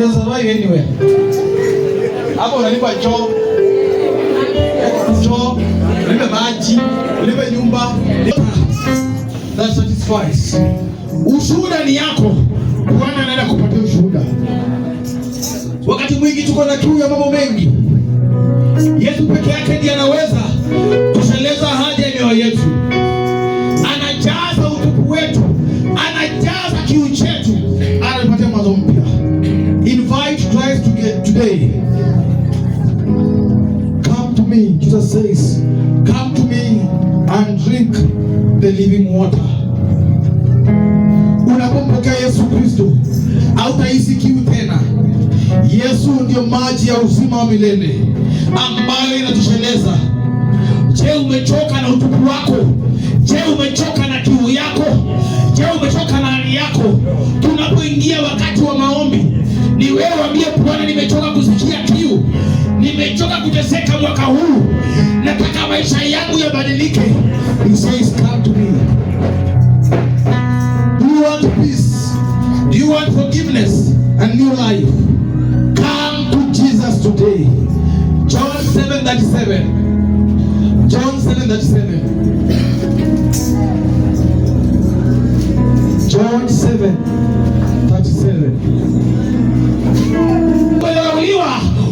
unaweza survive anywhere. Hapo unalipa choo, unalipa maji, unalipa nyumba. That satisfies. Ushuhuda ni yako. Bwana anaenda kupatia ushuhuda. Wakati mwingi tuko na kiu ya mambo mengi. Yesu peke yake ndiye anaweza kusheleza haja ya mioyo yetu. Anajaza utupu wetu, anajaza kiu chetu, anatupatia mwanzo mpya. Invite Christ today. Come to me, Jesus says. Come to me and drink the living water. Unapompokea Yesu Kristo, hautahisi kiu tena. Yesu ndio maji ya uzima wa milele ambayo inatosheleza. Je, umechoka na utupu wako? Je, umechoka na kiu yako? Je, umechoka na hali yako? Tunapoingia wakati wa maombi, ni wewe waambie Bwana, nimechoka kusikia kiu. Nimechoka kuteseka mwaka huu. Nataka maisha yangu yabadilike. He says, come to me. Do you want peace? Do you want forgiveness and new life? Come to Jesus today. John 7:37. John 7:37. John 7:37.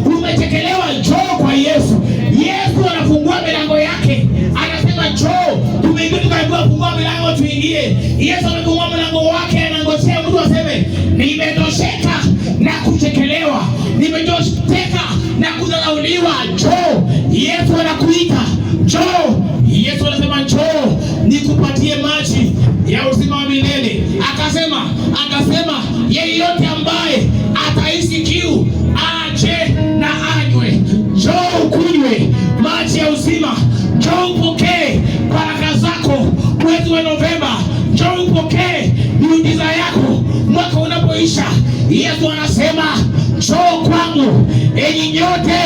Umechekelewa, njoo kwa Yesu. Yesu anafungua milango yake. Anasema njoo. Tumeingia tukaambiwa fungua milango tuingie. Yesu anafungua mlango wake, anangojea mtu aseme nimetosheka na kuchekelewa. Nimetosheka na kudharauliwa. Njoo. Yesu anakuita. Njoo. Yesu anasema njoo nikupatie maji ya uzima wa milele. Akasema yeyote ambaye atahisi kiu aje na anywe. Njoo ukunywe maji ya uzima. Njoo upokee baraka zako mwezi wa Novemba. Njoo upokee miujiza yako mwaka unapoisha. Yesu anasema njoo kwangu enyi nyote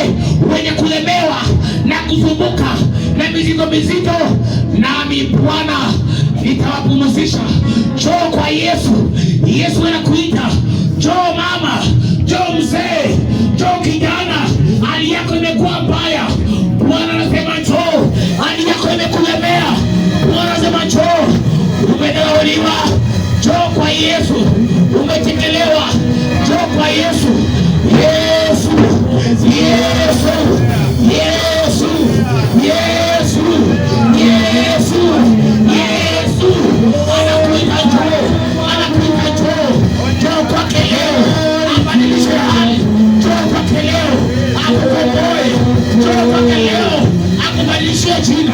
wenye kulemewa na kusumbuka na mizigo mizito, nami Bwana nitawapumzisha. Njoo kwa Yesu. Yesu anakuita. Njoo mama, njoo mzee, njoo kijana, hali yako imekuwa mbaya. Bwana anasema njoo. Hali yako imekulemea. Bwana anasema njoo. Umedharauliwa, njoo kwa Yesu. Umetekelewa, njoo kwa Yesu. Yesu, Yesu, Yesu, Yesu, Yesu, Yesu. Anakuita njoo, anakuita njoo. Njoo kwake leo, abadilishe hali. Njoo kwake leo, akukomboe. Njoo kwake leo, akubadilishie jina.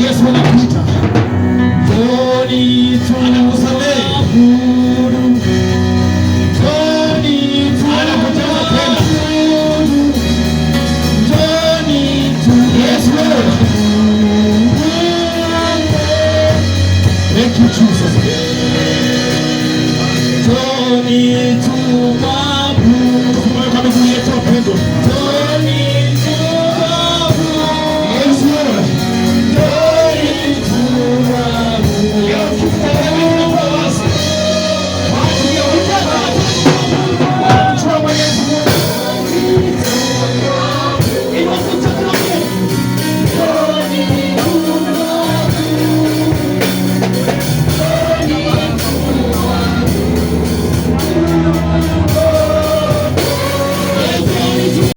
Yesu anakuita. Njoni tu, anakusamehe. Thank you, Jesus. Njoni tu, Baba. Tusimame kwa miguu yetu wapendwa.